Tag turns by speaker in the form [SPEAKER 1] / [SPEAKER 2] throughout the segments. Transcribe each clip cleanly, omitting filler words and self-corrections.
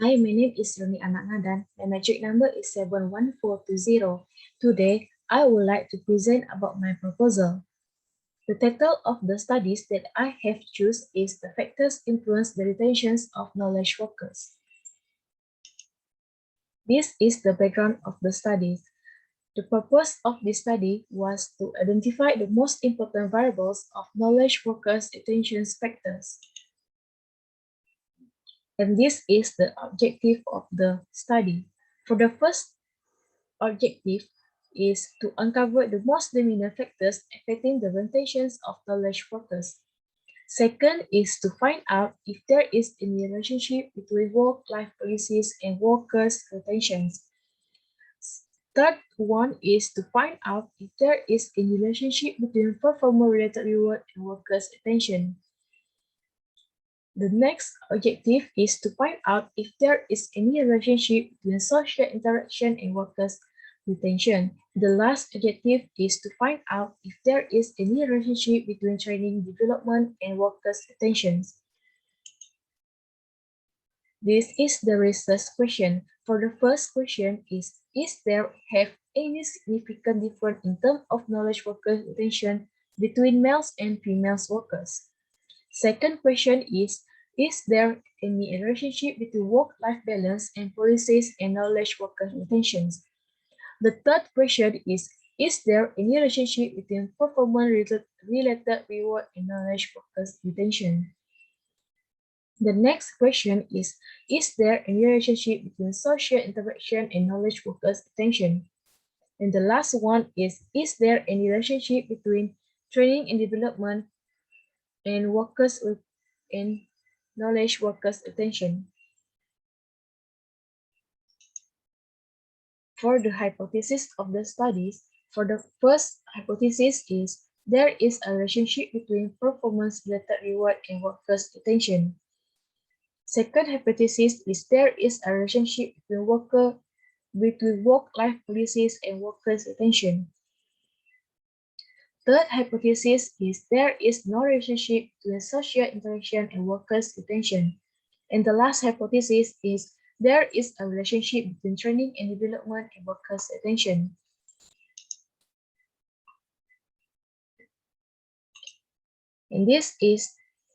[SPEAKER 1] Hi, my name is Roni Anaknadan. My metric number is 71420. Today, I would like to present about my proposal. The title of the studies that I have chosen is The Factors Influence the Retentions of Knowledge Workers. This is the background of the studies. The purpose of this study was to identify the most important variables of knowledge workers' attention factors. And this is the objective of the study. For the first objective is to uncover the most dominant factors affecting the rotations of knowledge workers. Second is to find out if there is any relationship between work-life policies and workers' retentions. Third one is to find out if there is any relationship between performance-related reward and workers' attention. The next objective is to find out if there is any relationship between social interaction and workers' retention. The last objective is to find out if there is any relationship between training development and workers' retention. This is the research question. For the first question is there have any significant difference in terms of knowledge workers' retention between males and female workers? Second question is there any relationship between work-life balance and policies and knowledge worker retentions? The third question is there any relationship between performance-related reward and knowledge workers retention? The next question is there any relationship between social interaction and knowledge workers retention? And the last one is there any relationship between training and development and workers and knowledge workers' attention? For the hypothesis of the studies, for the first hypothesis is there is a relationship between performance-related reward and workers' attention. Second hypothesis is there is a relationship between work-life policies and workers' attention. Third hypothesis is there is no relationship between social interaction and workers' attention. And the last hypothesis is there is a relationship between training and development and workers' attention. And this is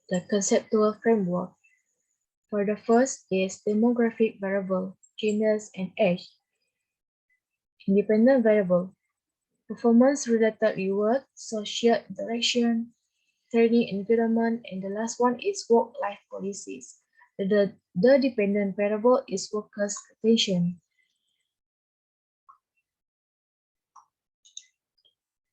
[SPEAKER 1] the conceptual framework. For the first is demographic variable, genders and age. Independent variable, performance-related reward, social interaction, training and development, and the last one is work-life policies. The dependent variable is workers' attention.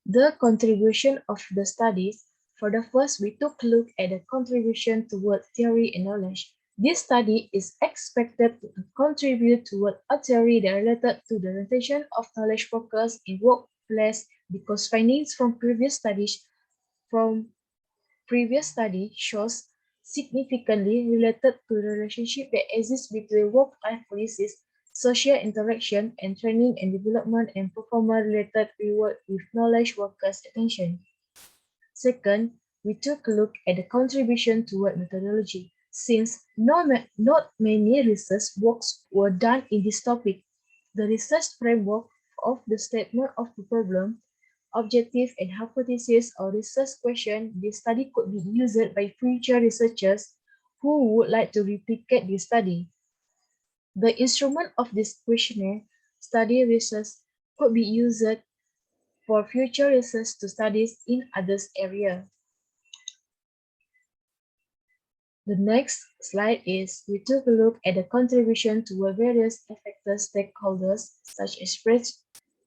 [SPEAKER 1] The contribution of the studies. For the first, we took a look at the contribution toward theory and knowledge. This study is expected to contribute toward a theory that related to the retention of knowledge workers in workplace because findings from previous study shows significantly related to the relationship that exists between work-life policies, social interaction, and training and development and performance-related reward with knowledge workers' attention. Second, we took a look at the contribution toward methodology. Since not many research works were done in this topic, the research framework of the statement of the problem, objective and hypothesis or research question, this study could be used by future researchers who would like to replicate this study. The instrument of this questionnaire study research could be used for future research to studies in others area. The next slide is we took a look at the contribution to various affected stakeholders such as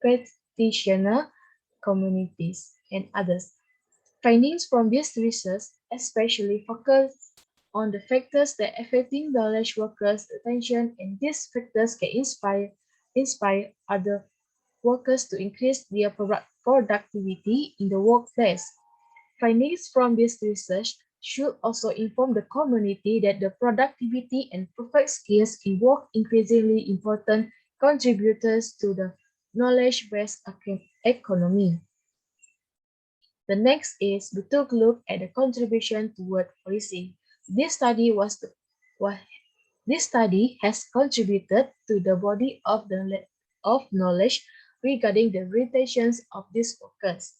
[SPEAKER 1] practitioner, communities, and others. Findings from this research especially focus on the factors that affecting knowledge workers' attention, and these factors can inspire other workers to increase their productivity in the workplace. Findings from this research should also inform the community that the productivity and perfect skills in work increasingly important contributors to the knowledge-based economy. The next is we took a look at the contribution toward policy. This study was This study has contributed to the body of knowledge regarding the limitations of these workers,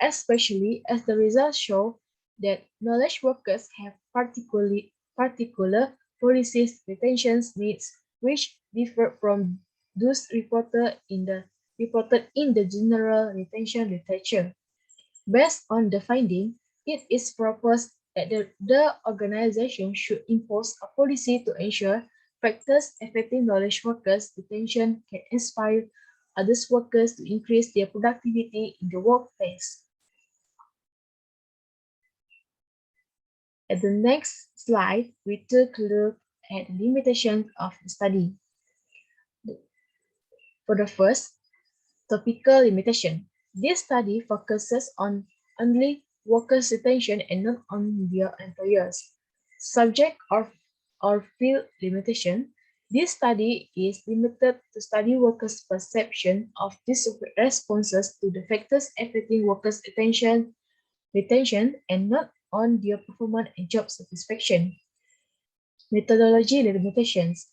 [SPEAKER 1] especially as the results show that knowledge workers have particular policies retention needs which differ from those reported in the general retention literature. Based on the finding, it is proposed that the organization should impose a policy to ensure factors affecting knowledge workers' retention can inspire other workers to increase their productivity in the workplace. At the next slide, we took a look at the limitations of the study. For the first, topical limitation. This study focuses on only workers' retention and not on their employers. Subject or field limitation. This study is limited to study workers' perception of these responses to the factors affecting workers' retention and not on their performance and job satisfaction. Methodology limitations.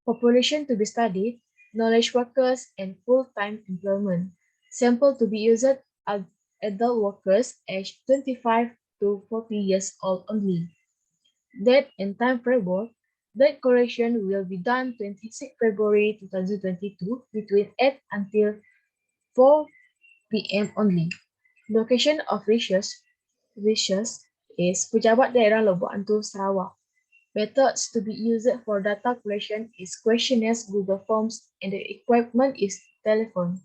[SPEAKER 1] Population to be studied, knowledge workers, and full-time employment. Sample to be used are adult workers aged 25 to 40 years old only. Date and time framework. Date correction will be done 26 February 2022 between 8 until 4 p.m. only. Location of research is Pejabat Daerah Lubuk Antu, Sarawak. Methods to be used for data collection is questionnaires, Google Forms, and the equipment is telephone.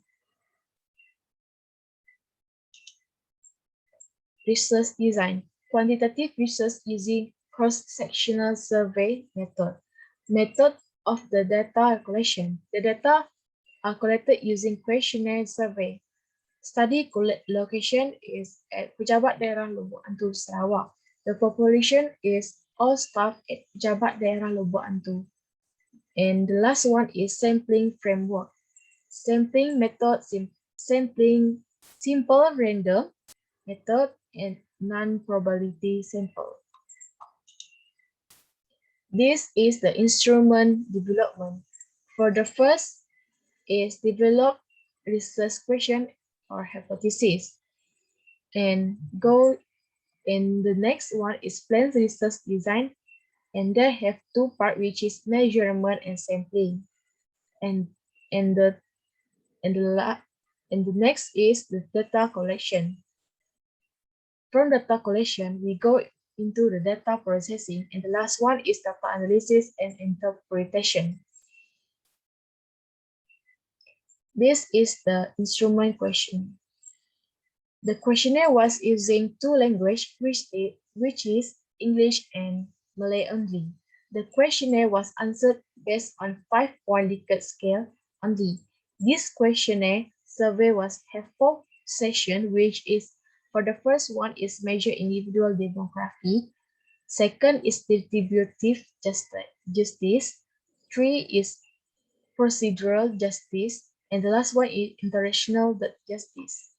[SPEAKER 1] Research design. Quantitative research using cross-sectional survey method. Method of the data collection. The data are collected using questionnaire survey. Study location is at Pejabat Daerah Lubuk Antu, Sarawak. The population is all staff at Pejabat Daerah Lubuk Antu. And the last one is sampling framework. Sampling method, sampling simple random method, and non-probability sample. This is the instrument development. For the first is develop research question or hypothesis. And the next one is plan research design. And they have two parts, which is measurement and sampling. And the next is the data collection. From data collection, we go into the data processing, and the last one is data analysis and interpretation. This is the instrument question. The questionnaire was using two languages, which is English and Malay only. The questionnaire was answered based on 5-point Likert scale only. This questionnaire survey have 4 sessions, which is for the first one is measure individual demography. Second is distributive justice. 3 is procedural justice. And the last one is international justice.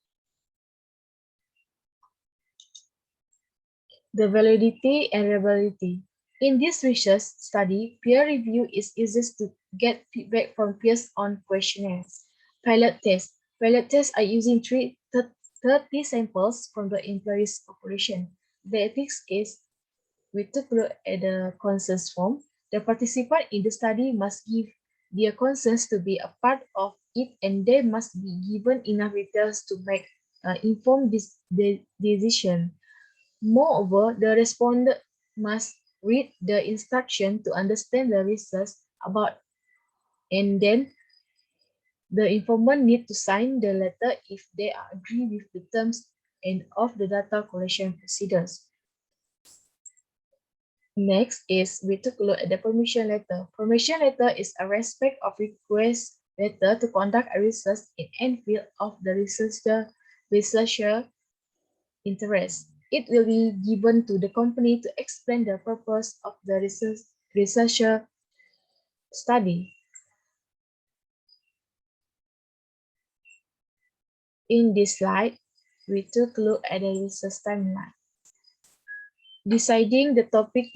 [SPEAKER 1] The validity and reliability. In this research study, peer review is used to get feedback from peers on questionnaires. Pilot tests. Pilot tests are using 30 samples from the employees' population. The ethics is we took a look at the consent form. The participant in the study must give their consent to be a part of it, and they must be given enough details to make informed decision. Moreover, the respondent must read the instruction to understand the research about, and then the informant need to sign the letter if they agree with the terms and of the data collection procedures. Next is we took a look at the permission letter. Permission letter is a respect of request letter to conduct a research in any field of the researcher interest. It will be given to the company to explain the purpose of the researcher study. In this slide, we took a look at the research timeline. Deciding the topic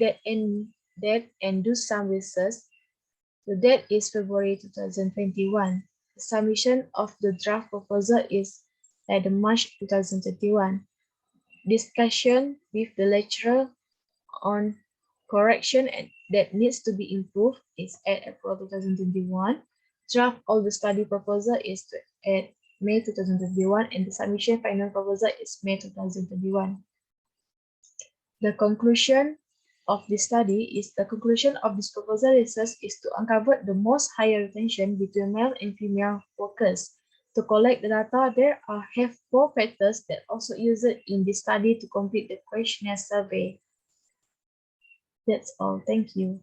[SPEAKER 1] date and do some research. The date is February 2021. The submission of the draft proposal is at March 2021. Discussion with the lecturer on correction that needs to be improved is at April 2021. Draft of the study proposal is at May 2021 and the submission final proposal is May 2021. The conclusion of this study is the conclusion of this proposal research is to uncover the most higher retention between male and female workers. To collect the data, there have 4 factors that also used in this study to complete the questionnaire survey. That's all. Thank you.